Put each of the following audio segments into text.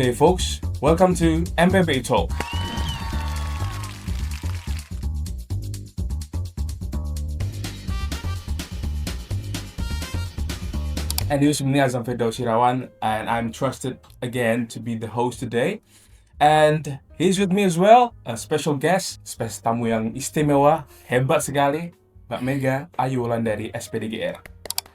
day, folks. Welcome to MPB Talk. And this is me, Azam Firdaus Irawan, and I'm trusted again to be the host today. And he's with me as well, a special guest, spesial tamu yang istimewa, hebat sekali, Mbak Mega Ayulan dari SPDGR.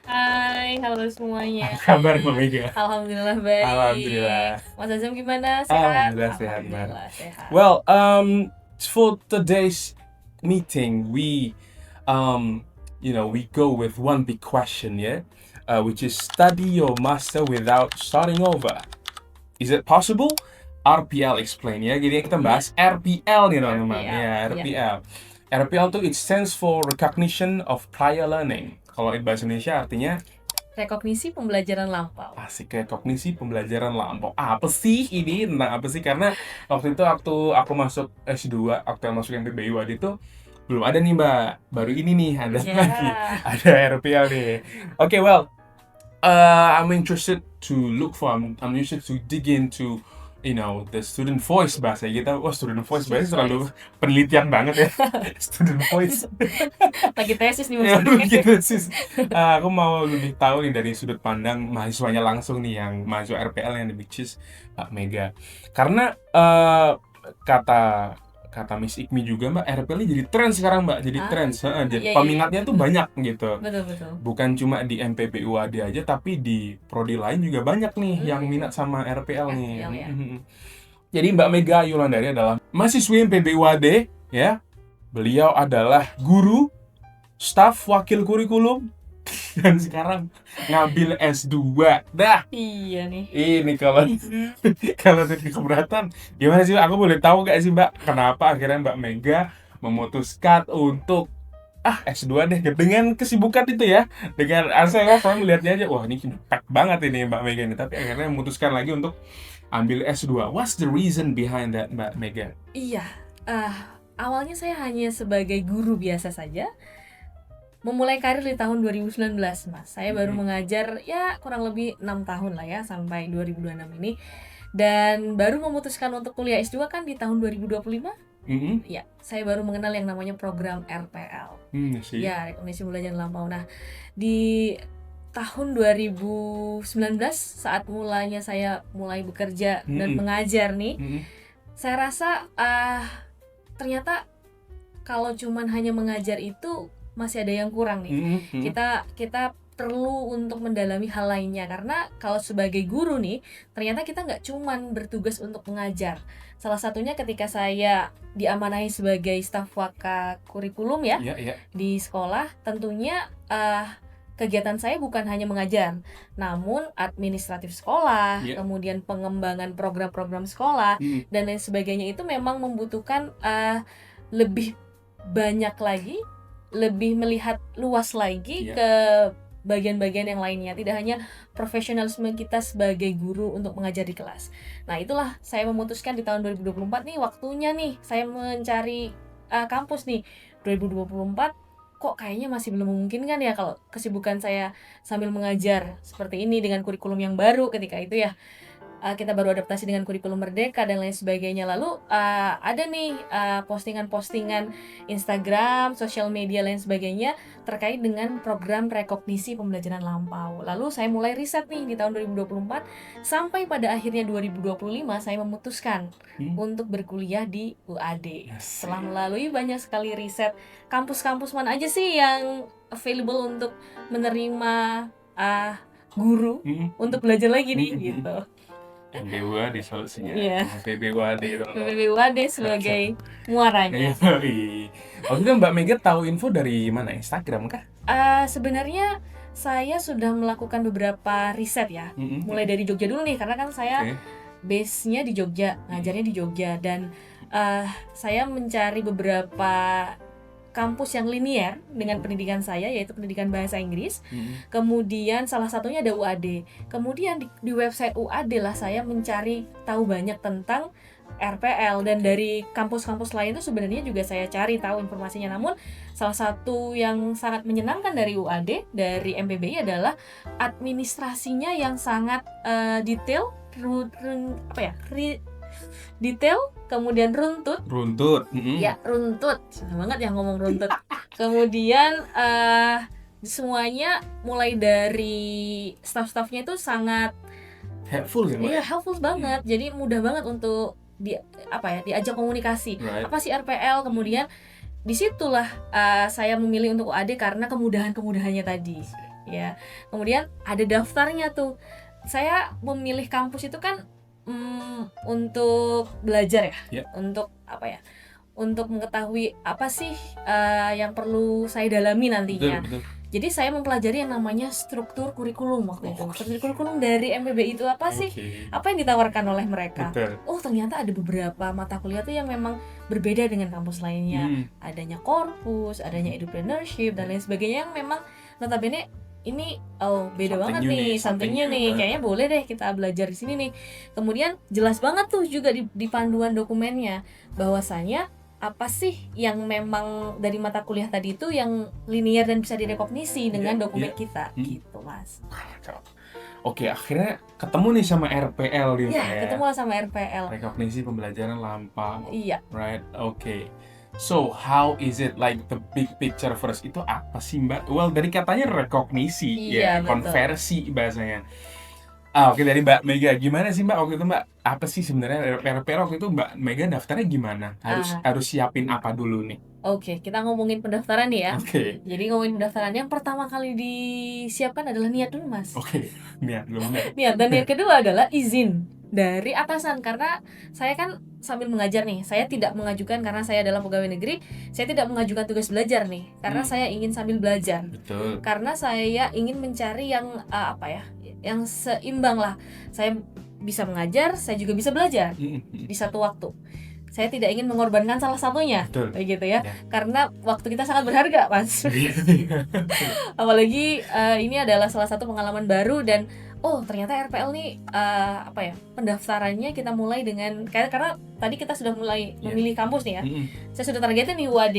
Hai, halo semuanya. Apa kabar Mbak Mega? Alhamdulillah baik. Alhamdulillah. Mas Azam gimana? Sehat? Alhamdulillah sehat, Mbak. Alhamdulillah sehat. Well, for today's meeting, we go with one big question, which is study your master without starting over. Is it possible? RPL explain ya. Jadi kita bahas RPL nih teman-teman. Ya, RPL. RPL tuh it stands for Recognition of Prior Learning. Kalau di bahasa Indonesia artinya Rekognisi pembelajaran lampau. asik, rekognisi pembelajaran lampau. Apa sih ini? Tentang apa sih? Karena waktu aku masuk S2, waktu masuk MPB UAD itu belum ada nih Mbak. Baru ini nih ada lagi. Ada RPL nih. Okay, well, I'm interested to dig into the student voice bahasa kita. Student voice bahasa terlalu penelitian banget ya. Student voice. Lagi tesis nih Ya, maksudnya. tesis. Aku mau lebih tahu nih dari sudut pandang mahasiswanya langsung nih yang mahasiswa RPL yang which is Mbak Mega. Karena kata Miss Ikmi juga Mbak, RPL ini jadi tren sekarang Mbak, jadi tren. Jadi peminatnya tuh banyak gitu. Betul. Bukan cuma di MPB UAD aja, tapi di prodi lain juga banyak nih yang minat sama RPL nih. ya. Jadi Mbak Mega Ayulandari adalah mahasiswi MPB UAD ya. Beliau adalah guru, staf wakil kurikulum, dan sekarang ngambil S2. Dah. Iya nih. Ini kalau tadi keberatan, gimana sih? Aku boleh tahu gak sih Mbak, kenapa akhirnya Mbak Mega memutuskan untuk S2 deh dengan kesibukan itu ya. Dengan saya melihatnya aja, wah ini pack banget ini Mbak Mega ini. Tapi akhirnya memutuskan lagi untuk ambil S2. What's the reason behind that Mbak Mega? Iya. Awalnya saya hanya sebagai guru biasa saja. Memulai karir di tahun 2019, Mas. Saya baru mengajar ya kurang lebih 6 tahun lah ya, sampai 2026 ini. Dan baru memutuskan untuk kuliah S2 kan di tahun 2025. Ya, saya baru mengenal yang namanya program RPL. Ya, Rekognisi Pembelajaran Lampau. Nah, di tahun 2019 saat mulanya saya mulai bekerja dan mengajar nih, saya rasa ternyata kalau cuman hanya mengajar itu masih ada yang kurang nih. Kita perlu untuk mendalami hal lainnya, karena kalau sebagai guru nih ternyata kita nggak cuman bertugas untuk mengajar. Salah satunya ketika saya diamanahi sebagai staf waka kurikulum ya. Di sekolah, tentunya kegiatan saya bukan hanya mengajar, namun administratif sekolah, kemudian pengembangan program-program sekolah dan lain sebagainya. Itu memang membutuhkan lebih banyak lagi, lebih melihat luas lagi ke bagian-bagian yang lainnya, tidak hanya profesionalisme kita sebagai guru untuk mengajar di kelas. Nah, itulah saya memutuskan di tahun 2024 nih, waktunya nih saya mencari kampus nih. 2024 kok kayaknya masih belum memungkinkan ya kalau kesibukan saya sambil mengajar seperti ini dengan kurikulum yang baru ketika itu ya. Kita baru adaptasi dengan kurikulum Merdeka dan lain sebagainya. Lalu ada nih postingan-postingan Instagram, sosial media lain sebagainya terkait dengan program rekognisi pembelajaran lampau. Lalu saya mulai riset nih di tahun 2024 sampai pada akhirnya 2025 saya memutuskan untuk berkuliah di UAD. Setelah melalui banyak sekali riset, kampus-kampus mana aja sih yang available untuk menerima guru untuk belajar lagi nih gitu. MPB UAD solusinya. MPB UAD sebagai muaranya. Waktu itu Mbak Mega tahu info dari mana? Instagram kah? Sebenarnya saya sudah melakukan beberapa riset ya. Mulai dari Jogja dulu nih, karena kan saya base-nya di Jogja, ngajarnya di Jogja, dan saya mencari beberapa kampus yang linier dengan pendidikan saya, yaitu pendidikan bahasa Inggris. Kemudian salah satunya ada UAD. Kemudian di website UAD lah saya mencari tahu banyak tentang RPL, dan dari kampus-kampus lain itu sebenarnya juga saya cari tahu informasinya. Namun salah satu yang sangat menyenangkan dari UAD, dari MPBI adalah administrasinya yang sangat detail, detail, kemudian runtut. Ya, runtut. Susah banget ya ngomong runtut. Kemudian semuanya mulai dari staff-staffnya itu sangat helpful ya, Mbak? Iya, helpful banget. Jadi mudah banget untuk diajak komunikasi. Right. Apa sih RPL? Kemudian disitulah saya memilih untuk UAD karena kemudahan-kemudahannya tadi. Ya. Kemudian ada daftarnya tuh. Saya memilih kampus itu kan untuk belajar ya. Untuk untuk mengetahui apa sih yang perlu saya dalami nantinya. Betul. Jadi saya mempelajari yang namanya struktur kurikulum waktu itu. Struktur kurikulum dari MPBI itu apa sih? Apa yang ditawarkan oleh mereka? Betul. Oh, ternyata ada beberapa mata kuliah tuh yang memang berbeda dengan kampus lainnya. Adanya korpus, adanya entrepreneurship dan lain sebagainya yang memang notabene ini beda banget nih, something new nih. Kayaknya boleh deh kita belajar di sini nih. Kemudian jelas banget tuh juga di panduan dokumennya bahwasanya apa sih yang memang dari mata kuliah tadi itu yang linear dan bisa direkognisi dengan dokumen kita gitu, Mas. Oke, akhirnya ketemu nih sama RPL nih. Ya, ketemu sama RPL. Rekognisi pembelajaran lampau. Iya. Right, okay. So, how is it like the big picture first? Itu apa sih, Mbak? Well, dari katanya rekognisi, iya, konversi bahasanya. Oke, dari Mbak Mega, gimana sih Mbak waktu itu Mbak? Apa sih sebenarnya RPL waktu itu Mbak Mega daftarnya gimana? Harus siapin apa dulu nih? Oke, kita ngomongin pendaftaran nih ya. Oke. Jadi ngomongin pendaftaran yang pertama kali disiapkan adalah niat dulu, Mas. Oke, niat dulu. Niat, dan yang kedua adalah izin dari atasan, karena saya kan sambil mengajar nih. Saya tidak mengajukan karena saya adalah pegawai negeri, saya tidak mengajukan tugas belajar nih karena saya ingin sambil belajar. Betul. Karena saya ingin mencari yang yang seimbang lah. Saya bisa mengajar, saya juga bisa belajar di satu waktu. Saya tidak ingin mengorbankan salah satunya, begitu ya. Karena waktu kita sangat berharga, Mas. Apalagi ini adalah salah satu pengalaman baru dan ternyata RPL nih pendaftarannya kita mulai dengan karena tadi kita sudah mulai memilih kampus nih ya. Saya sudah targetnya nih UAD.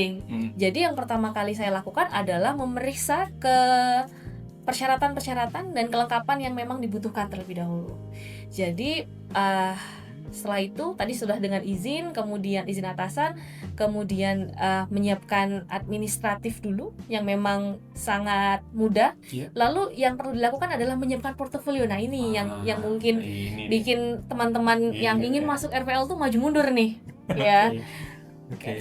Jadi yang pertama kali saya lakukan adalah memeriksa ke persyaratan-persyaratan dan kelengkapan yang memang dibutuhkan terlebih dahulu. Jadi setelah itu tadi sudah dengan izin, kemudian izin atasan, kemudian menyiapkan administratif dulu yang memang sangat mudah. Lalu yang perlu dilakukan adalah menyiapkan portofolio. Nah ini yang mungkin bikin teman-teman yang ingin masuk RPL tuh maju mundur nih ya.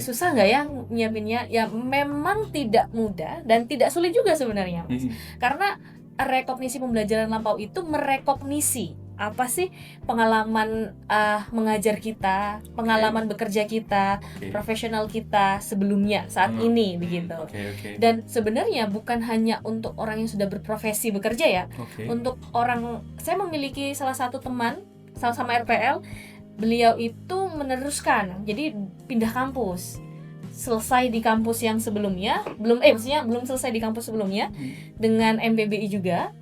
Susah nggak ya nyiapinnya? Ya memang tidak mudah dan tidak sulit juga sebenarnya, Mas. Karena rekognisi pembelajaran lampau itu merekognisi apa sih pengalaman mengajar kita, pengalaman bekerja kita, profesional kita sebelumnya saat ini begitu. Dan sebenarnya bukan hanya untuk orang yang sudah berprofesi bekerja ya. Untuk orang, saya memiliki salah satu teman sama RPL. Beliau itu meneruskan, jadi pindah kampus. Selesai di kampus yang sebelumnya, belum selesai di kampus sebelumnya dengan MPBI juga.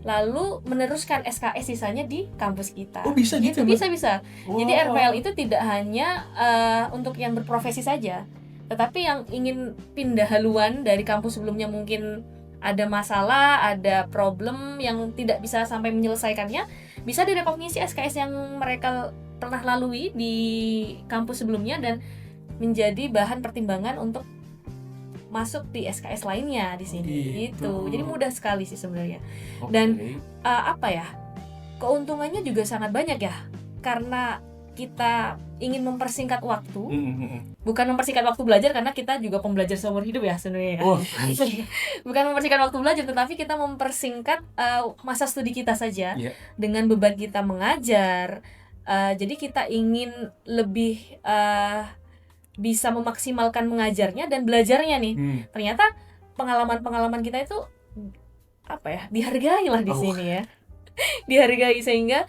Lalu meneruskan SKS sisanya di kampus kita. Oh, bisa gitu? Bisa. Jadi RPL itu tidak hanya untuk yang berprofesi saja, tetapi yang ingin pindah haluan dari kampus sebelumnya mungkin ada masalah, ada problem yang tidak bisa sampai menyelesaikannya, bisa direkognisi SKS yang mereka pernah lalui di kampus sebelumnya dan menjadi bahan pertimbangan untuk masuk di SKS lainnya di sini gitu. Jadi mudah sekali sih sebenarnya. Dan keuntungannya juga sangat banyak ya. Karena kita ingin mempersingkat waktu, bukan mempersingkat waktu belajar karena kita juga pembelajar seumur hidup ya sebenarnya. Bukan mempersingkat waktu belajar, tetapi kita mempersingkat masa studi kita saja dengan beban kita mengajar. Jadi kita ingin lebih bisa memaksimalkan mengajarnya dan belajarnya nih. Ternyata pengalaman-pengalaman kita itu dihargai lah di sini ya. Dihargai sehingga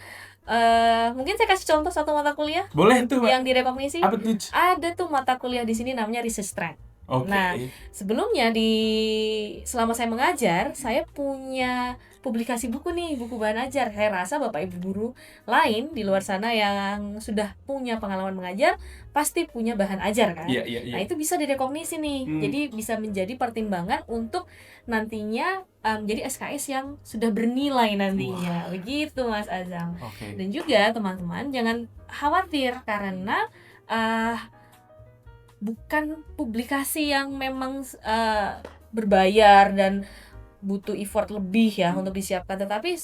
mungkin saya kasih contoh satu mata kuliah. Boleh tuh, Mbak. Yang direkognisi. Apa tuh? Ada tuh mata kuliah di sini namanya Research Strength. Oke. Nah, sebelumnya selama saya mengajar, saya punya publikasi buku nih, buku bahan ajar. Saya rasa Bapak Ibu guru lain di luar sana yang sudah punya pengalaman mengajar pasti punya bahan ajar kan. Iya, iya, iya. Nah, itu bisa direkognisi nih. Jadi bisa menjadi pertimbangan untuk nantinya jadi SKS yang sudah bernilai nantinya. Begitu Mas Azam. Oke. Dan juga teman-teman jangan khawatir karena bukan publikasi yang memang berbayar dan butuh effort lebih ya untuk disiapkan, tetapi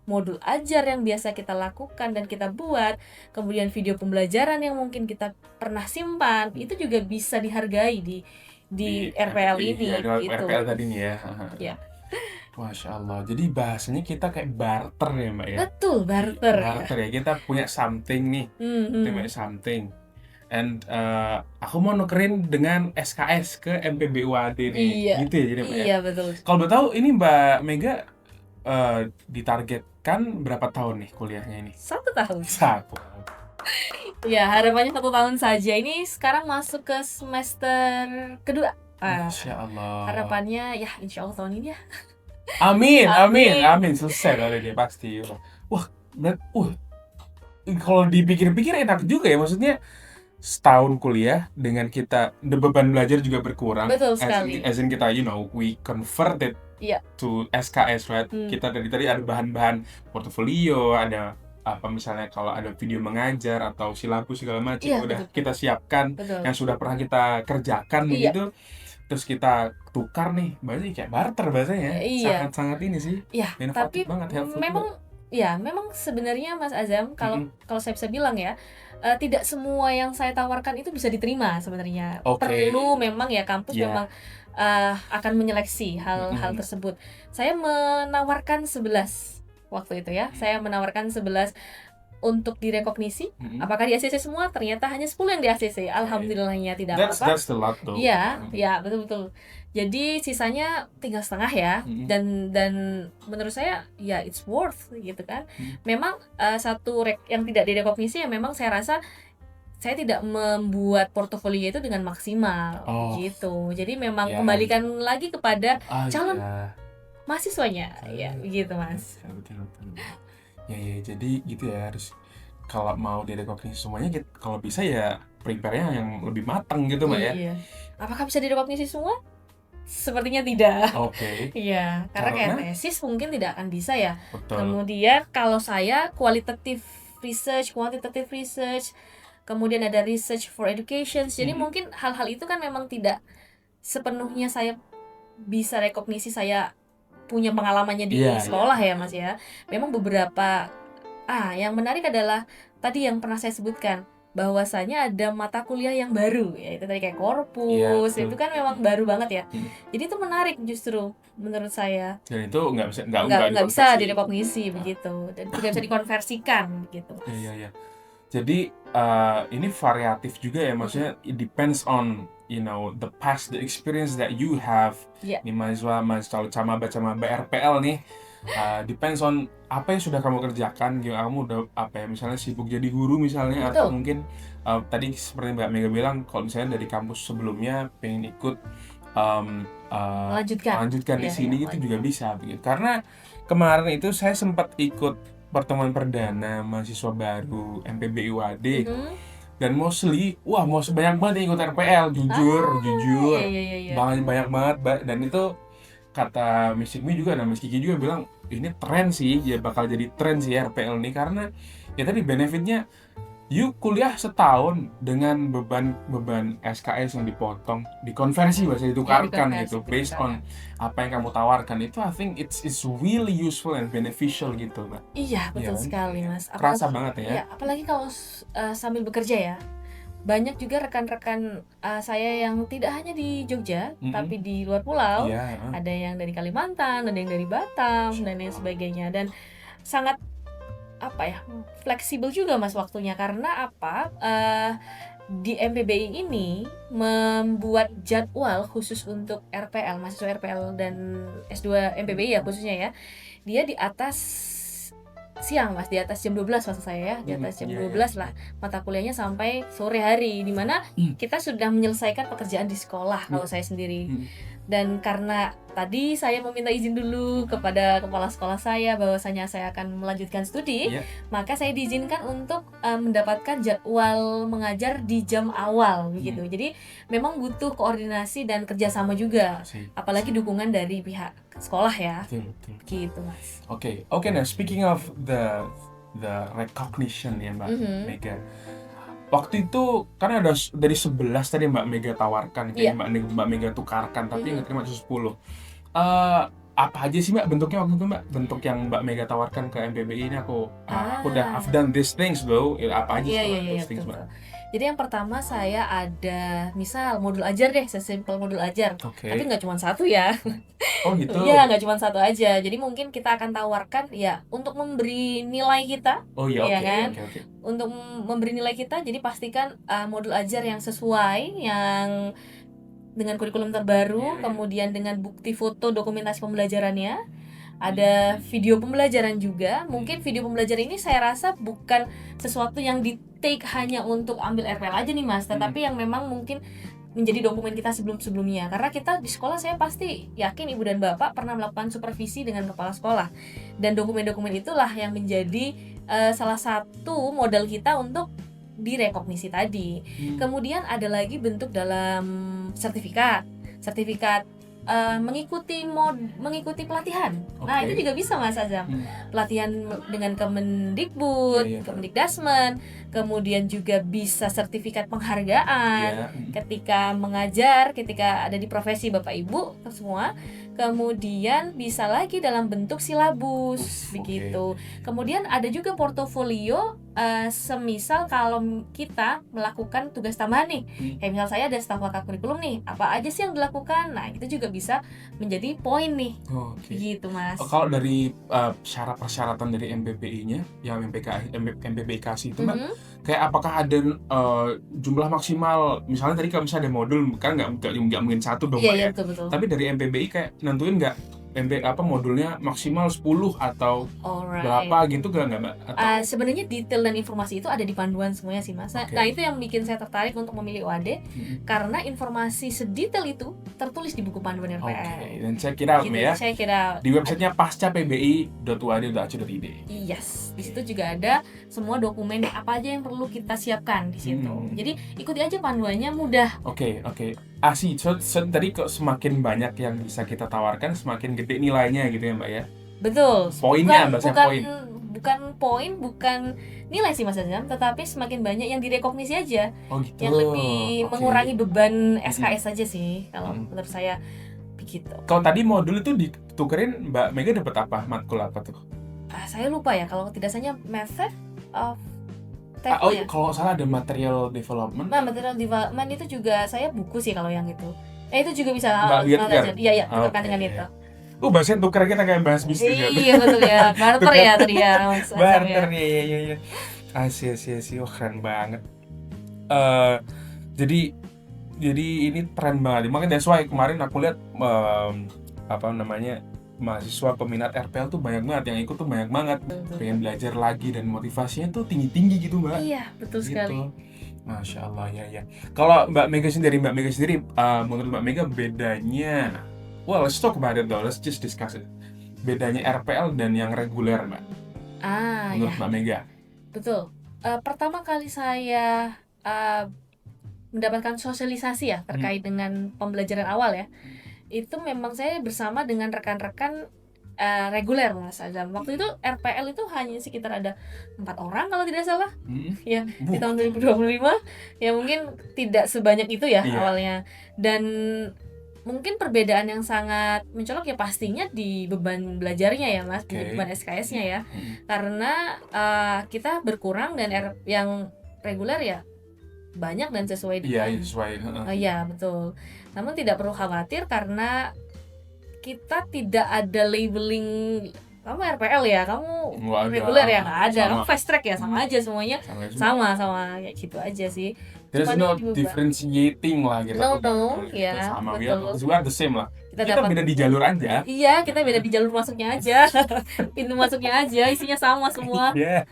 modul ajar yang biasa kita lakukan dan kita buat, kemudian video pembelajaran yang mungkin kita pernah simpan, itu juga bisa dihargai di RPL ini Iya, gitu. RPL tadi nih ya. Ya. Masya Allah, jadi bahasanya kita kayak barter ya Mbak ya? Betul, barter. Barter ya, kita punya something nih, kita punya something. And aku mau nukerin dengan SKS ke MPBUAD nih, Iya. gitu ya jadi Mbak ya? Iya, betul. Kalau boleh tahu ini Mbak Mega ditargetkan berapa tahun nih kuliahnya ini? 1 tahun. 1. Ya, harapannya 1 tahun saja. Ini sekarang masuk ke semester kedua. Masya Allah. Harapannya ya insya Allah tahun ini ya. Amin. Selesai kali dia pasti. Wah, kalau dipikir-pikir enak juga ya, maksudnya setahun kuliah dengan kita beban belajar juga berkurang. Betul sekali. As in kita we convert it to SKS, right? Kita dari tadi ada bahan-bahan portofolio, ada apa misalnya kalau ada video mengajar atau silabus segala macam udah kita siapkan yang sudah pernah kita kerjakan begitu. Terus kita tukar nih, berarti kayak barter bahasanya. Sangat-sangat ini sih. Iya, tapi banget, memang sebenarnya Mas Azam kalau saya bisa bilang ya, tidak semua yang saya tawarkan itu bisa diterima sebenarnya. Perlu memang ya kampus memang akan menyeleksi hal-hal tersebut. Saya menawarkan 11 waktu itu ya. Saya menawarkan 11 untuk direkognisi. Apakah di ACC semua? Ternyata hanya 10 yang di ACC. Alhamdulillahnya tidak apa-apa. That's the lot though. Iya, betul. Jadi sisanya tinggal setengah ya. Dan menurut saya ya it's worth gitu kan. Memang satu yang tidak direkognisi ya memang saya rasa saya tidak membuat portofolio itu dengan maksimal gitu. Jadi memang kembalikan lagi kepada calon mahasiswanya ya begitu Mas. Betul. Ya, jadi gitu ya, harus kalau mau direkognisi semuanya, kalau bisa ya prepare-nya yang lebih matang gitu Mbak ya. Iya. Apakah bisa direkognisi semua? Sepertinya tidak. Oke. Iya, karena kayak tesis mungkin tidak akan bisa ya. Betul. Kemudian kalau saya quantitative research, kemudian ada research for education. Jadi mungkin hal-hal itu kan memang tidak sepenuhnya saya bisa rekognisi, saya punya pengalamannya di sekolah ya Mas ya. Memang beberapa yang menarik adalah tadi yang pernah saya sebutkan bahwasanya ada mata kuliah yang baru ya, itu tadi kayak korpus itu kan memang baru banget ya. Jadi itu menarik justru menurut saya. Dan itu nggak bisa direkognisi begitu dan tidak bisa dikonversikan gitu. Iya. Jadi ini variatif juga ya, maksudnya it depends on the past, the experience that you have. Nih mahasiswa sama RPL nih, depends on apa yang sudah kamu kerjakan, kamu udah misalnya sibuk jadi guru misalnya. Betul. Atau mungkin tadi seperti Mbak Mega bilang, kalau misalnya dari kampus sebelumnya pengen ikut lanjutkan di sini itu juga bisa begitu. Karena kemarin itu saya sempat ikut pertemuan perdana mahasiswa baru MPBUAD. Dan mostly, banyak banget yang ikut RPL, jujur, banyak banget, dan itu kata Miss Hikmi juga, dan Miss Kiki juga bilang, ini tren sih, ya bakal jadi tren sih RPL ini, karena ya tadi benefitnya, you kuliah setahun dengan beban SKS yang dipotong, dikonversi bahasa ditukarkan gitu, based on apa yang kamu tawarkan, itu I think it's really useful and beneficial gitu Mbak. Iya, betul sekali Mas. Kerasa banget ya. Apalagi kalau sambil bekerja ya. Banyak juga rekan-rekan saya yang tidak hanya di Jogja, tapi di luar pulau. Ada yang dari Kalimantan, ada yang dari Batam, dan lain sebagainya. Dan sangat fleksibel juga Mas waktunya, karena di MPBI ini membuat jadwal khusus untuk RPL, mahasiswa RPL dan S2 MPBI ya khususnya ya. Dia di atas siang Mas, di atas jam 12 maksud saya ya, di atas jam 12 lah mata kuliahnya sampai sore hari, di mana kita sudah menyelesaikan pekerjaan di sekolah kalau saya sendiri. Dan karena tadi saya meminta izin dulu kepada kepala sekolah saya bahwasanya saya akan melanjutkan studi, maka saya diizinkan untuk mendapatkan jadwal mengajar di jam awal begitu. Jadi memang butuh koordinasi dan kerjasama juga, apalagi dukungan dari pihak sekolah ya. Betul. Gitu Mas. Oke, nah speaking of the recognition ya Mbak Mega. Waktu itu kan ada dari 11 tadi Mbak Mega tawarkan, kayak Mbak Mega tukarkan, tapi yang terima 10. Apa aja sih Mbak bentuknya waktu itu Mbak? Bentuk yang Mbak Mega tawarkan ke MPBI ini aku udah I've done these things though. Apa aja those things Mbak? Jadi yang pertama saya ada misal modul ajar deh, sesimpel modul ajar. Tapi nggak cuma satu ya. Oh gitu? Iya, nggak cuma satu aja. Jadi mungkin kita akan tawarkan ya untuk memberi nilai kita. Oh iya, kan? Untuk memberi nilai kita, jadi pastikan modul ajar yang sesuai, yang dengan kurikulum terbaru, kemudian dengan bukti foto dokumentasi pembelajarannya. Ada video pembelajaran juga. Mungkin video pembelajaran ini saya rasa bukan sesuatu yang di-take hanya untuk ambil RPL aja nih Mas, tetapi yang memang mungkin menjadi dokumen kita sebelum-sebelumnya. Karena kita di sekolah, saya pasti yakin Ibu dan Bapak pernah melakukan supervisi dengan kepala sekolah. Dan dokumen-dokumen itulah yang menjadi salah satu modal kita untuk direkognisi tadi. Kemudian ada lagi bentuk dalam sertifikat mengikuti pelatihan. Nah, itu juga bisa Mas Azam. Pelatihan dengan Kemendikbud, Kemendikdasmen, kemudian juga bisa sertifikat penghargaan ketika mengajar, ketika ada di profesi Bapak Ibu semua. Kemudian bisa lagi dalam bentuk silabus begitu. Kemudian ada juga portofolio, semisal kalau kita melakukan tugas tambahan nih, kayak misal saya ada staf kakak kurikulum nih, apa aja sih yang dilakukan? Nah, itu juga bisa menjadi poin nih. Gitu Mas. Kalau dari syarat persyaratan dari MPBI-nya yang MPBI kasih itu Mbak, kayak apakah ada jumlah maksimal, misalnya tadi kalau misalnya ada modul kan nggak mungkin satu dong Mbak ya. Betul. Tapi dari MPBI kayak nentuin nggak modulnya maksimal 10 atau berapa gitu nggak Mbak? Sebenarnya detail dan informasi itu ada di panduan semuanya sih Mas. Nah, itu yang bikin saya tertarik untuk memilih UAD, karena informasi sedetail itu tertulis di buku panduan RPL. Dan check it out ya. Check it out. Di websitenya pascapbi.uad.ac.id. Yes, di situ juga ada semua dokumen apa aja yang perlu kita siapkan di situ. Jadi ikuti aja panduannya, mudah. Oke. So tadi kok semakin banyak yang bisa kita tawarkan, semakin gede nilainya gitu ya Mbak ya? Betul. Poinnya, poin. Bukan poin, bukan nilai sih Mas Azam, tetapi semakin banyak yang direkognisi aja. Gitu. Yang lebih mengurangi beban SKS aja sih, kalau menurut saya begitu. Kalau tadi modul itu ditukerin Mbak Mega dapat apa? Matkul apa tuh? Saya lupa ya, kalau tidak salah method of kalau salah ada material development. Nah, material development itu juga saya buku sih kalau yang itu. Itu juga bisa. Iya, tukarkan dengan itu. Bahasanya tukar, kita kayak bahas bisnis ya. Iya betul ya, barter ya tadi ya. Barter ya. Asyik, keren banget. Jadi ini tren banget. Makanya that's why kemarin aku lihat mahasiswa peminat RPL tuh banyak banget, yang ikut tuh banyak banget. Pengen belajar lagi dan motivasinya tuh tinggi-tinggi gitu Mbak. Iya, betul sekali. Masya Allah ya. Kalau Mbak Mega sendiri, menurut Mbak Mega bedanya, let's talk about it though, let's just discuss it. Bedanya RPL dan yang reguler Mbak. Menurut Mbak Mega. Betul. Pertama kali saya mendapatkan sosialisasi ya terkait dengan pembelajaran awal ya. Itu memang saya bersama dengan rekan-rekan reguler Mas Azam. Waktu itu RPL itu hanya sekitar ada 4 orang kalau tidak salah. Ya, di tahun 2025 ya mungkin tidak sebanyak itu ya awalnya. Dan mungkin perbedaan yang sangat mencolok ya pastinya di beban belajarnya ya Mas, beban SKS-nya ya. Karena kita berkurang dan yang reguler ya banyak dan sesuai dengan iya betul. Namun tidak perlu khawatir karena kita tidak ada labeling kamu RPL ya, kamu Nggak ada. reguler ya, nggak ada, Sama. kamu fast track ya, sama aja semuanya, Sama sama kayak gitu aja sih. There's Cuman no ini diubah. differentiating lah kita. No, Kita ya, sama, betul. we are the same lah. Kita Kita dapat beda di jalur aja. Iya, kita beda di jalur masuknya aja. Pintu masuknya aja, isinya sama semua. Iya.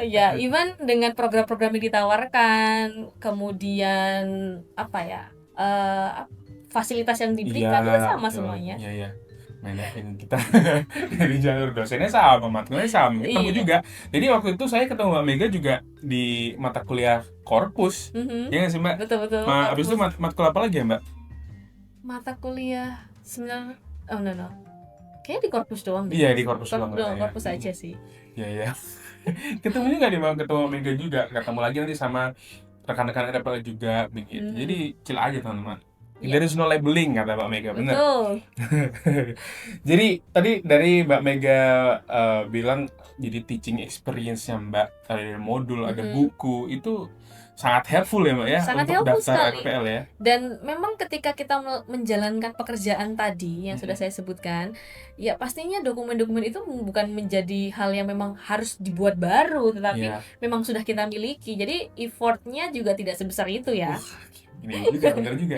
Ya, even dengan program-program yang ditawarkan, kemudian apa ya, fasilitas yang diberikan itu sama betul. semuanya. Iya. Main kita dari jalur dosennya sama, matkulnya sama, ketemu Iya. juga. Jadi waktu itu saya ketemu Mbak Mega juga di mata kuliah korpus. Ya nggak sih Mbak? Betul. Abis itu matkul apa lagi ya Mbak? Mata kuliah sebenarnya, no. Kayaknya di korpus doang deh. Iya di korpus doang. Korpus aja sih. Iya. Ketemu juga nih Mbak, ketemu Mega juga. Ketemu lagi nanti sama rekan-rekan RPL juga begitu. Jadi chill aja teman-teman. Iya. There is no labeling kata Mbak Mega, benar. Betul. Jadi tadi dari Mbak Mega bilang jadi teaching experience-nya Mbak, ada modul, ada buku, itu sangat helpful ya Mbak ya, Sangat untuk helpful daftar sekali. RPL ya. Dan memang ketika kita menjalankan pekerjaan tadi yang sudah saya sebutkan, ya pastinya dokumen-dokumen itu bukan menjadi hal yang memang harus dibuat baru, tetapi memang sudah kita miliki. Jadi effortnya juga tidak sebesar itu ya. Ini juga benar juga.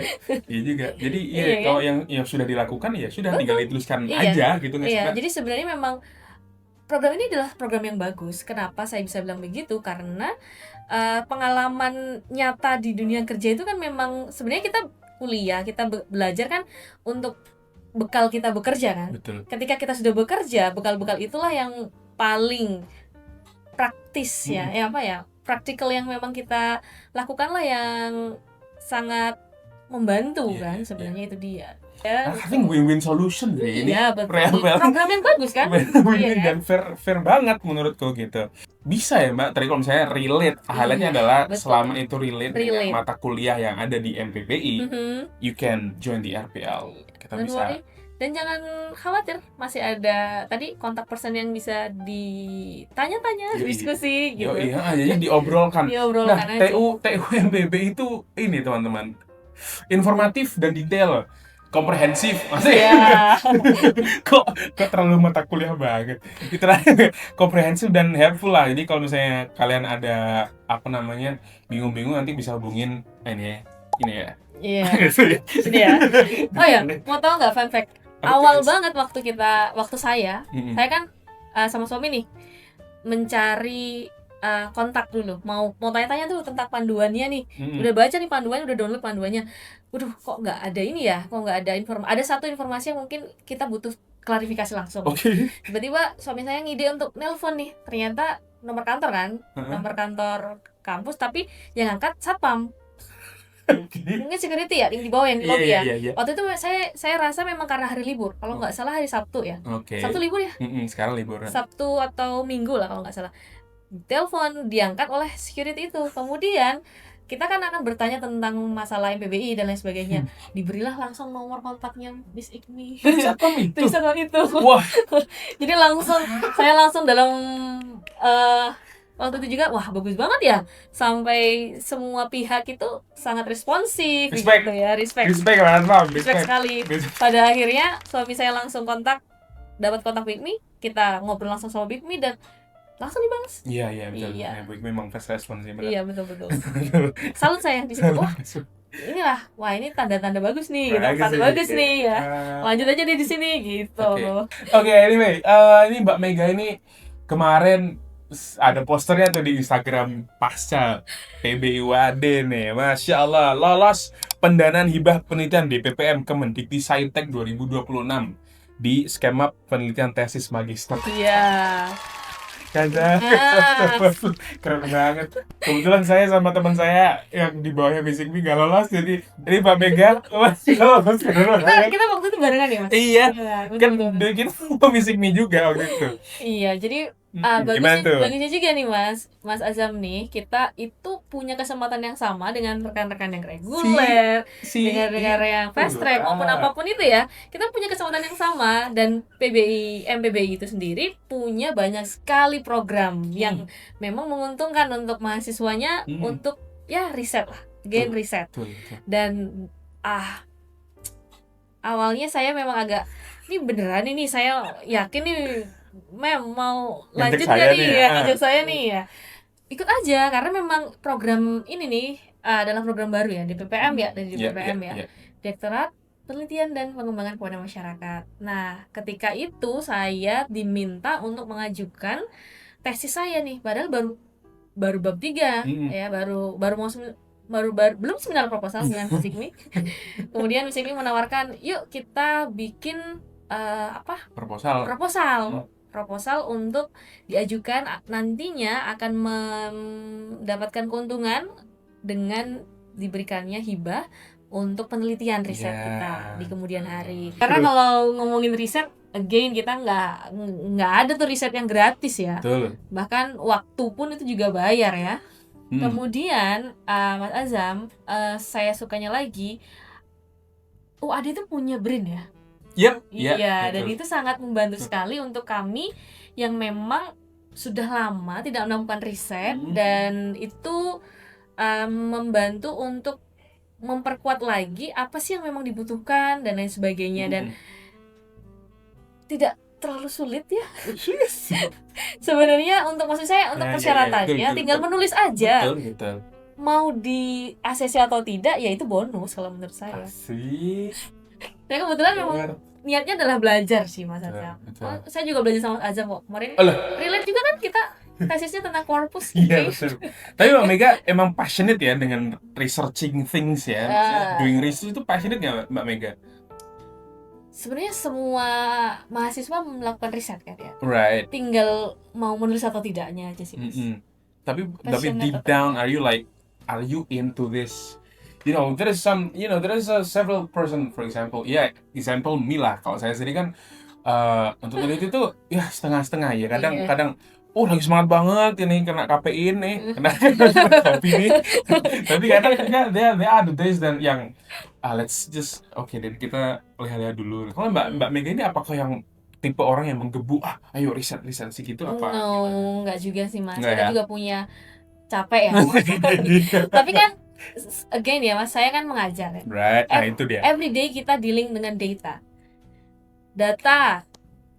Iya juga. Jadi kalau yang sudah dilakukan ya sudah tinggal dituliskan aja gitu nggak sih Mbak? Jadi sebenarnya memang program ini adalah program yang bagus. Kenapa saya bisa bilang begitu? Karena pengalaman nyata di dunia kerja itu kan memang sebenarnya kita kuliah, kita belajar kan untuk bekal kita bekerja kan. Betul. Ketika kita sudah bekerja, bekal-bekal itulah yang paling praktis ya praktikal yang memang kita lakukan lah yang sangat membantu kan sebenarnya itu dia. I think win-win solution deh ini. Iya, betul. Program yang bagus kan? Win-win dan fair banget menurutku gitu. Bisa ya Mbak, tadi kalau misalnya relate, highlightnya adalah selama itu relate dengan mata kuliah yang ada di MPBI, you can join di RPL. Kita bisa. Dan jangan khawatir, masih ada tadi kontak person yang bisa ditanya-tanya, diskusi gitu. Jadi diobrolkan. Nah, TU MPBI itu ini teman-teman, informatif dan detail. Komprehensif maksudnya kok terlalu mata kuliah banget itu komprehensif dan helpful lah. Jadi kalau misalnya kalian ada bingung nanti bisa hubungin ini ya sini ya. Oh ya, mau tahu nggak fun fact awal banget waktu saya kan sama suami nih mencari kontak dulu, mau tanya-tanya tuh tentang panduannya nih. Udah baca nih panduannya, udah download panduannya. Waduh, kok nggak ada ini ya? Kok nggak ada informasi? Ada satu informasi yang mungkin kita butuh klarifikasi langsung. Tiba-tiba suami saya ngide untuk nelpon nih. Ternyata nomor kantor kan, nomor kantor kampus, tapi yang angkat satpam. Mungkin security ya, yang di bawah yang di lobby ya. Waktu itu saya rasa memang karena hari libur. Kalau nggak salah hari Sabtu ya. Sabtu libur ya? Sekarang libur. Sabtu atau Minggu lah kalau nggak salah. Telepon diangkat oleh security itu. Kemudian kita kan akan bertanya tentang masalah MPBI dan lain sebagainya. Diberilah langsung nomor kontaknya Miss Ikmi. Dari satpam itu. Wah. Jadi saya langsung dalam waktu itu juga bagus banget ya. Sampai semua pihak itu sangat responsif gitu ya. Respect sekali. Pada akhirnya suami saya langsung dapat kontak Bigmi, kita ngobrol langsung sama Bigmi dan langsung dibahas. Iya betul. Bigmi memang fast response sih. Iya betul. Salut saya di situ. Inilah, ini tanda-tanda bagus nih, tanda bagus nih ya. Lanjut aja deh di sini gitu. Oke, anyway, ini Mbak Mega ini kemarin ada posternya tuh di Instagram pasca PBI UAD nih. Masya Allah, lolos pendanaan hibah penelitian DPPM Kemendikti Saintek 2026 di skema penelitian tesis magister. Iya. Keren banget. Kebetulan saya sama teman saya yang di bawahnya Basic Me gak lolos, jadi Pak Mega masih lolos. Kita waktu itu barengan ya Mas? Iya. Kan kita Basic Me juga waktu itu. Iya, jadi bagusnya juga nih Mas Azam nih, kita itu punya kesempatan yang sama dengan rekan-rekan yang reguler, dengan yang fast track maupun apapun itu ya. Kita punya kesempatan yang sama dan MPBI itu sendiri punya banyak sekali program yang memang menguntungkan untuk mahasiswanya untuk riset lah, riset. Dan awalnya saya memang agak ini beneran ini saya yakin nih mau Ngajak lanjut saya nggak nih nih, ya, ngajak saya nih ya. Ikut aja karena memang program ini nih adalah program baru ya di PPM ya, dari Iya, PPM iya, ya. iya. Direktorat Penelitian dan Pengembangan kepada Masyarakat. Nah, ketika itu saya diminta untuk mengajukan tesis saya nih, padahal baru baru bab 3 Mm-mm. ya, baru mau belum seminar proposal dengan Fisikmi. Kemudian Fisikmi menawarkan, "Yuk kita bikin apa? Proposal. Proposal untuk diajukan nantinya akan mendapatkan keuntungan dengan diberikannya hibah untuk penelitian riset Yeah. kita di kemudian hari." Karena kalau ngomongin riset, again kita nggak ada tuh riset yang gratis ya. Betul. Bahkan waktu pun itu juga bayar ya. Kemudian Mas Azam, saya sukanya lagi, UAD itu punya BRIN ya. Yep, Iya, dan betul. itu sangat membantu sekali untuk kami yang memang sudah lama tidak melakukan riset, dan itu membantu untuk memperkuat lagi apa sih yang memang dibutuhkan dan lain sebagainya, dan tidak terlalu sulit ya sebenarnya untuk, maksud saya untuk persyaratannya tinggal menulis aja. Betul. Mau di ACC atau tidak ya itu bonus kalau menurut saya. Asik. Saya kebetulan memang niatnya adalah belajar sih Mas Azam. Saya juga belajar sama Mas Azam kok kemarin. Relate juga kan kita tesisnya tentang corpus. Iya, betul. Tapi Mbak Mega emang passionate ya dengan researching things ya. Doing research itu passionate nggak Mbak Mega? Sebenarnya semua mahasiswa melakukan riset kan ya. Right. Tinggal mau menulis atau tidaknya aja sih Mas. Tapi deep down, are you into this? There is several person, for example, example me lah. Kalau saya sendiri kan untuk meneliti itu ya setengah-setengah ya. Kadang lagi semangat banget ini kena KPI nih, kena kopi nih. Tapi kadang there are the days dan yang let's just dan kita lihat dulu. Kalau Mbak Mega ini apakah yang tipe orang yang menggebu ayo riset sih gitu apa? Enggak juga sih Mas. Enggak, kita ya? juga punya capek ya. Tapi kan again ya Mas, saya kan mengajar ya. Right. Itu dia. Every day kita dealing dengan data,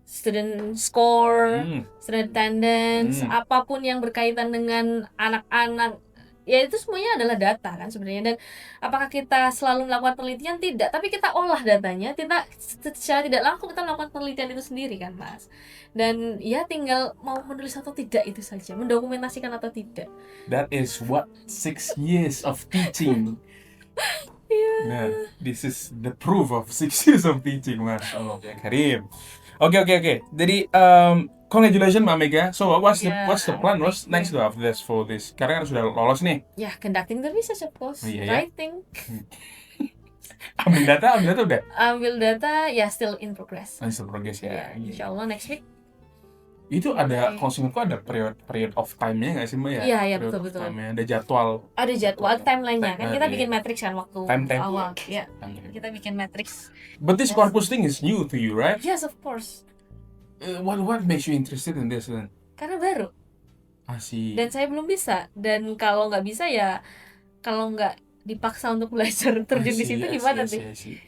student score, student attendance, apapun yang berkaitan dengan anak-anak, ya itu semuanya adalah data kan sebenarnya. Dan apakah kita selalu melakukan penelitian? Tidak, tapi kita olah datanya, kita secara tidak langsung kita melakukan penelitian itu sendiri kan Mas. Dan ya tinggal mau menulis atau tidak itu saja, mendokumentasikan atau tidak. That is what 6 years of teaching. Nah, this is the proof of 6 years of teaching, Mas. Allah Karim. Oke. Jadi congratulations Mbak Mega. So what's the plan? What's next after this for this? Karena kan sudah lolos nih. Ya, conducting the research of course. Writing. Ambil data udah? Ambil data ya still in progress. Still progress ya. Insyaallah next week. Itu ada konsumenku ada period of time-nya nggak sih Mbak ya? Iya betul. Ada jadwal. Ada jadwal timeline-nya kan kita bikin matrix kan waktu awal. Iya. Kita bikin matrix. But this corpus thing is new to you, right? Yes, of course. What makes you interested in this then? Karena baru. Asik. Dan saya belum bisa. Dan kalau nggak bisa ya, kalau nggak dipaksa untuk belajar terjun di situ gimana sih?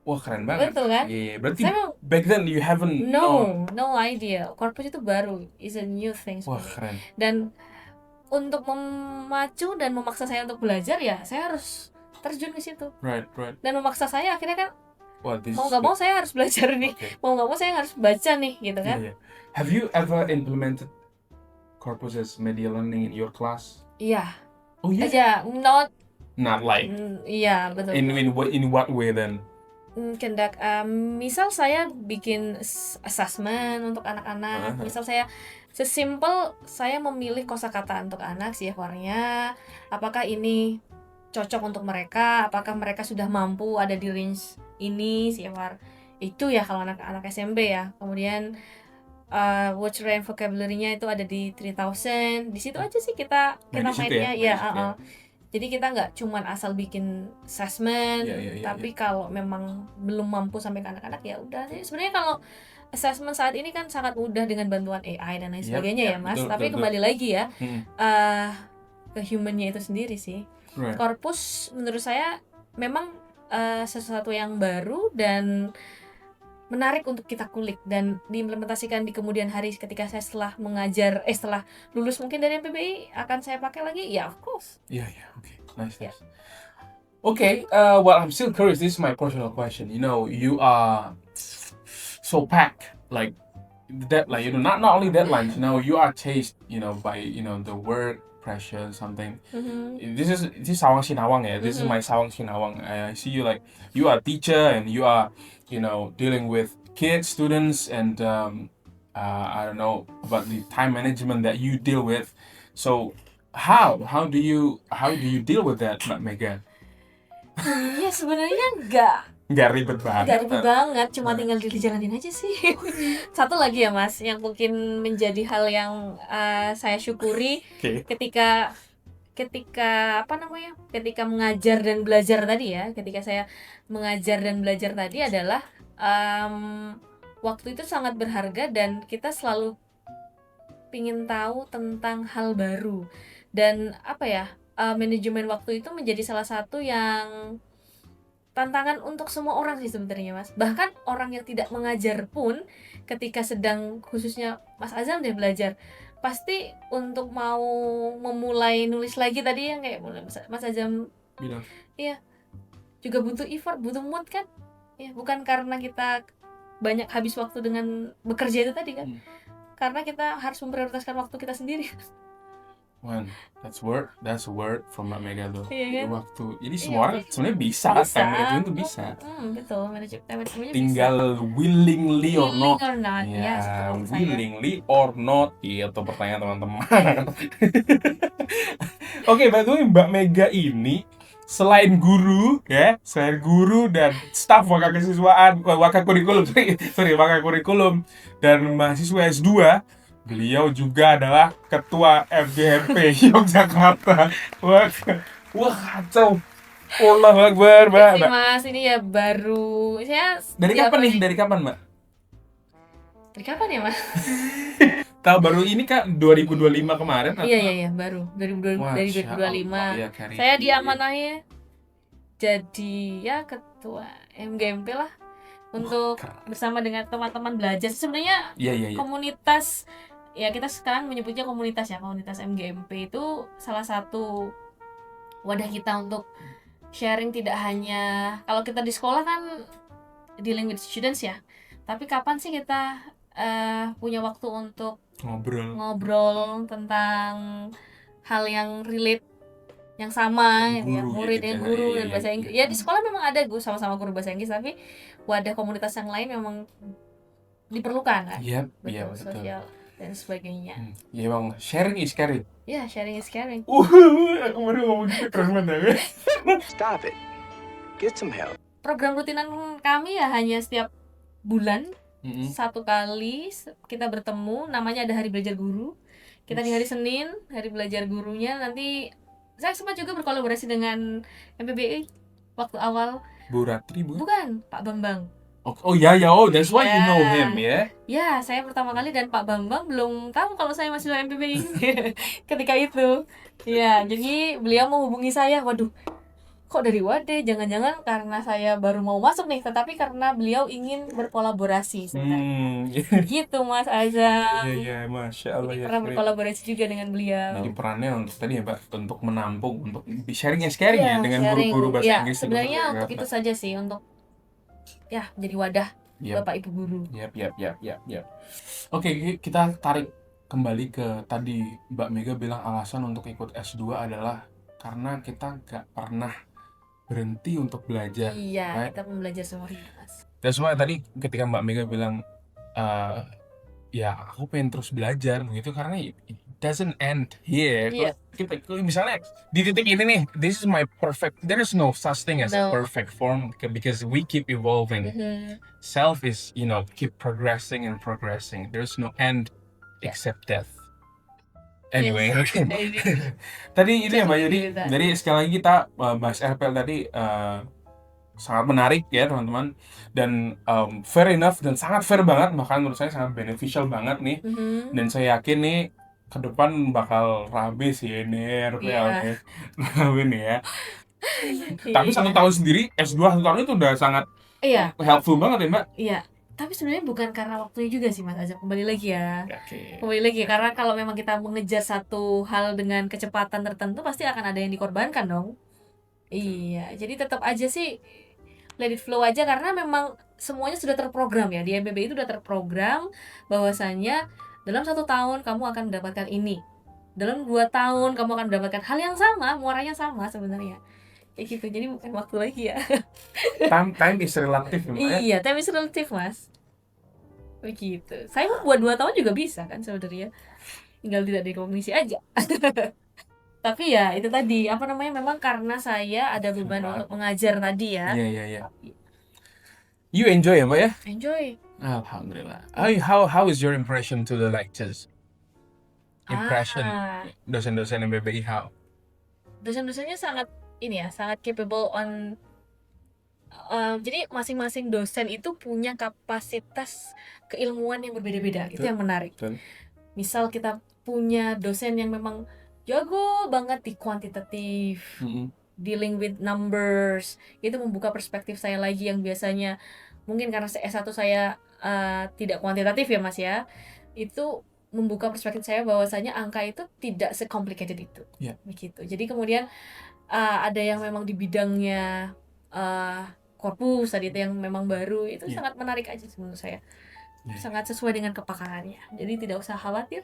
Wah keren banget. Betul kan? Iya. Berarti back then you haven't no idea. Corpus itu baru, is a new thing. Wah keren. Dan untuk memacu dan memaksa saya untuk belajar ya, saya harus terjun ke situ. Right. Dan memaksa saya akhirnya kan mau nggak mau saya harus belajar nih, mau nggak mau saya harus baca nih, gitu kan? Yeah. Have you ever implemented corpus as media learning in your class? Iya. Oh iya. Aja, not like. Iya betul. In what way then? Misal saya bikin assessment untuk anak-anak, misal saya sesimpel saya memilih kosakata untuk anak, CFR-nya, apakah ini cocok untuk mereka, apakah mereka sudah mampu ada di range ini CFR itu ya kalau anak-anak SMP ya. Kemudian word and vocabulary-nya itu ada di 3000. Di situ aja sih kita mainnya ya. Jadi kita nggak cuman asal bikin assessment, tapi kalau memang belum mampu sampai ke anak-anak ya udah. Sebenarnya kalau assessment saat ini kan sangat mudah dengan bantuan AI dan lain sebagainya ya Mas. Tapi kembali lagi ya ke humannya itu sendiri sih. Corpus menurut saya memang sesuatu yang baru dan menarik untuk kita kulik dan diimplementasikan di kemudian hari ketika saya setelah mengajar setelah lulus mungkin dari MPBI akan saya pakai lagi, ya of course. Yeah, okay, nice. Yeah. Okay, well, I'm still curious. This is my personal question. You are so packed, like deadline. Not only deadlines. You are chased, by the work pressure something. This is Sawang Sinawang, yeah. This is my Sawang Sinawang. I see you like you are a teacher and you are, dealing with kids, students, and I don't know about the time management that you deal with. So how do you deal with that, Mbak Mega? Ya sebenarnya nggak ribet banget. Cuma tinggal dijalanin aja sih. Satu lagi ya Mas, yang mungkin menjadi hal yang saya syukuri ketika mengajar dan belajar tadi ya, ketika saya mengajar dan belajar tadi adalah waktu itu sangat berharga dan kita selalu pingin tahu tentang hal baru dan manajemen waktu itu menjadi salah satu yang tantangan untuk semua orang sih sebenarnya Mas. Bahkan orang yang tidak mengajar pun ketika sedang, khususnya Mas Azam dia belajar, pasti untuk mau memulai nulis lagi tadi yang kayak Mas Azam bilang, iya, juga butuh effort, butuh mood kan ya, bukan karena kita banyak habis waktu dengan bekerja itu tadi kan, karena kita harus memprioritaskan waktu kita sendiri. Man, that's a word from Mbak Mega tuh. Iya kan? Waktu. Jadi semua orang sebenarnya bisa. Time management tuh bisa. Betul, manajemennya tinggal willingly or not. Ya, willingly or not. Itu pertanyaan teman-teman. Oke, by the way, Mbak Mega ini selain guru dan staf wakil kurikulum dan mahasiswa S2, beliau juga adalah ketua FGMP Yogyakarta. Wah kacau. Allahu Akbar, Mbak. Mas, ini ya baru saya. Dari kapan, Mbak? Dari kapan ya, Mas? Tahu baru ini Kak 2025 kemarin? Iya, baru dari 2025. Ya, saya diamanahi jadi ya ketua MGMP lah untuk bersama dengan teman-teman belajar. Sebenarnya komunitas, ya kita sekarang menyebutnya komunitas MGMP itu salah satu wadah kita untuk sharing, tidak hanya kalau kita di sekolah kan dealing with students ya, tapi kapan sih kita punya waktu untuk ngobrol tentang hal yang relate, yang sama murid dan guru dan bahasa Inggris. Ya di sekolah memang ada sama-sama guru bahasa Inggris, tapi wadah komunitas yang lain memang diperlukan kan. Betul. Sosial dan sebagainya. Ya bang, sharing is caring. Ya, sharing is caring. Aku baru ngomong gitu keren banget. Stop it. Get some help. Program rutinan kami ya hanya setiap bulan satu kali kita bertemu, namanya ada Hari Belajar Guru. Kita di hari Senin, Hari Belajar Gurunya. Nanti saya sempat juga berkolaborasi dengan MPBI waktu awal. Bu Ratri, bukan, Pak Bambang. That's why you know him, ya? Ya, saya pertama kali dan Pak Bambang belum tahu kalau saya masih di MPBI ketika itu. Ya, jadi beliau menghubungi saya, waduh, kok dari Wade? Jangan-jangan karena saya baru mau masuk nih, tetapi karena beliau ingin berkolaborasi sebenarnya. Gitu Mas Azam. Iya, Masya Allah. Pernah berkolaborasi juga dengan beliau. Jadi perannya untuk tadi ya Mbak, untuk menampung, untuk sharing ya dengan guru-guru bahasa Inggris. Sebenarnya untuk itu saja sih, untuk jadi wadah Bapak Ibu guru. Yap. Oke, kita tarik kembali ke tadi Mbak Mega bilang alasan untuk ikut S2 adalah karena kita gak pernah berhenti untuk belajar. Iya, right? Kita belajar semua hidup. That's why tadi ketika Mbak Mega bilang aku pengen terus belajar begitu, karena it doesn't end here. Kita misalnya di titik ini nih, this is my perfect, there is no such thing as a perfect form because we keep evolving. Self is, keep progressing and progressing. There's no end except death. Anyway, tadi ini ya Mbak, jadi sekali lagi kita bahas RPL tadi sangat menarik ya teman-teman, dan fair enough dan sangat fair banget, bahkan menurut saya sangat beneficial banget nih. Dan saya yakin nih ke depan bakal rame sih ini RPL nih ya. Tapi 1 tahun sendiri, S2 1 tahun itu udah sangat helpful banget ya Mbak. Iya. Tapi sebenarnya bukan karena waktunya juga sih Mas Azam, kembali lagi ya. Oke. Kembali lagi karena kalau memang kita mengejar satu hal dengan kecepatan tertentu pasti akan ada yang dikorbankan dong. Iya, jadi tetap aja sih let it flow aja karena memang semuanya sudah terprogram ya. Di MPBI itu sudah terprogram bahwasanya dalam 1 tahun kamu akan mendapatkan ini. Dalam 2 tahun kamu akan mendapatkan hal yang sama, muaranya sama sebenarnya. Kayak gitu. Jadi bukan waktu lagi ya. Time is relative ya, Mbak, ya? Iya, time is relative Mas. Begitu. Saya mau buat 2 tahun juga bisa kan sebenarnya. Tinggal tidak dikognisi aja. Tapi ya itu tadi, apa namanya, memang karena saya ada beban untuk mengajar tadi ya. Iya. You enjoy ya, Mbak ya? Enjoy. Alhamdulillah. How is your impression to the lectures? Impression dosen-dosen MPBI how? Dosen-dosennya sangat ini ya, sangat capable on jadi masing-masing dosen itu punya kapasitas keilmuan yang berbeda-beda. Itu yang menarik. Betul. Misal kita punya dosen yang memang jago banget di kuantitatif, dealing with numbers, itu membuka perspektif saya lagi yang biasanya mungkin karena S1 saya tidak kuantitatif ya Mas ya, itu membuka perspektif saya bahwasanya angka itu tidak se-complicated itu. Yeah. Begitu. Jadi kemudian ada yang memang di bidangnya korpus tadi itu yang memang baru, itu sangat menarik aja menurut saya. Sangat sesuai dengan kepakarannya. Jadi tidak usah khawatir.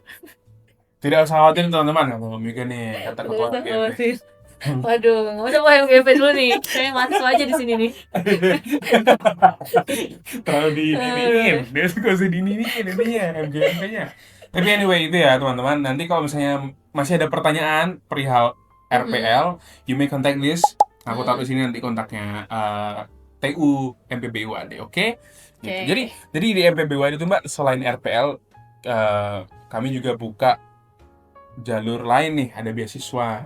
Tidak usah khawatir teman-teman, kalau Mika nih kata ketua GP. Waduh, nggak usah pakai GP dulu nih. Saya mahasiswa aja di sini nih. Terlalu dininiin, dia suka usah dininiin intinya MGMP-nya. Tapi anyway itu ya teman-teman. Nanti kalau misalnya masih ada pertanyaan perihal RPL, you may contact this. Aku taruh di sini nanti kontaknya TU MPBI UAD, oke? Gitu. Jadi di MPBI UAD itu Mbak, selain RPL, kami juga buka jalur lain nih, ada beasiswa,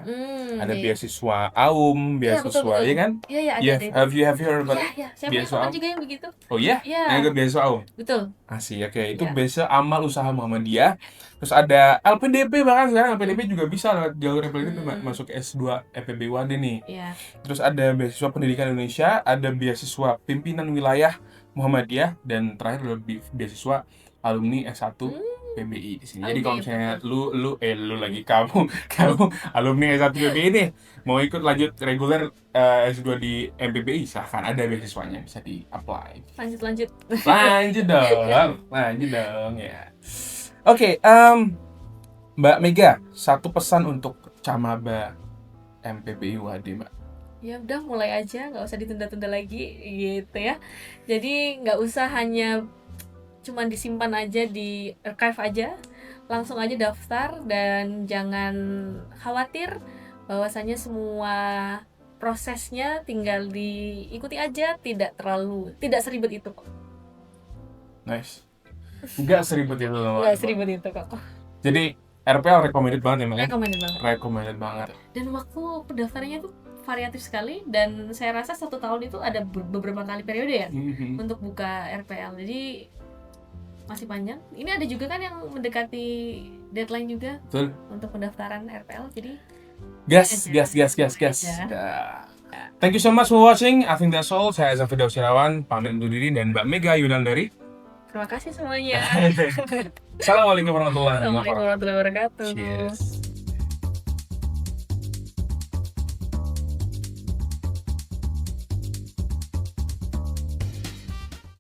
beasiswa AUM, beasiswa, ya kan? Iya, ada. Have you heard about Saya punya teman juga yang begitu. Oh iya? Yang ikut beasiswa AUM? Betul. Asik, oke. Itu beasiswa Amal Usaha Muhammadiyah. Terus ada LPDP, bahkan sekarang LPDP juga bisa lewat jalur LPDP masuk S2 FEB UAD nih. Iya. Terus ada beasiswa Pendidikan Indonesia, ada beasiswa Pimpinan Wilayah Muhammadiyah, dan terakhir ada beasiswa alumni S1 PBI di sini. Jadi kalau misalnya kamu alumni S1 PBI nih mau ikut lanjut reguler S2 di MPBI, silahkan, ada beasiswanya, bisa di-apply. Lanjut. Lanjut dong ya. Oke, Mbak Mega, satu pesan untuk Camaba MPBI UAD, Mbak. Ya udah, mulai aja, nggak usah ditunda-tunda lagi gitu ya. Jadi nggak usah hanya cuman disimpan aja di archive aja, langsung aja daftar dan jangan khawatir bahwasanya semua prosesnya tinggal diikuti aja, tidak seribet itu kok. Nice. Nggak seribet itu loh. Nggak seribet itu kok. Jadi RPL recommended banget ya Mbak? Recommended banget. Dan waktu pendaftarannya tuh variatif sekali, dan saya rasa 1 tahun itu ada beberapa kali periode ya untuk buka RPL. Jadi masih panjang. Ini ada juga kan yang mendekati deadline juga. Betul. Untuk pendaftaran RPL. Jadi gas. Thank you so much for watching. I think that's all. Saya Azam Firdaus Sirawan, pamit undur diri, dan Mbak Mega Yunandari. Terima kasih semuanya. Assalamualaikum warahmatullahi wabarakatuh. Assalamualaikum warahmatullahi wabarakatuh. Cheers.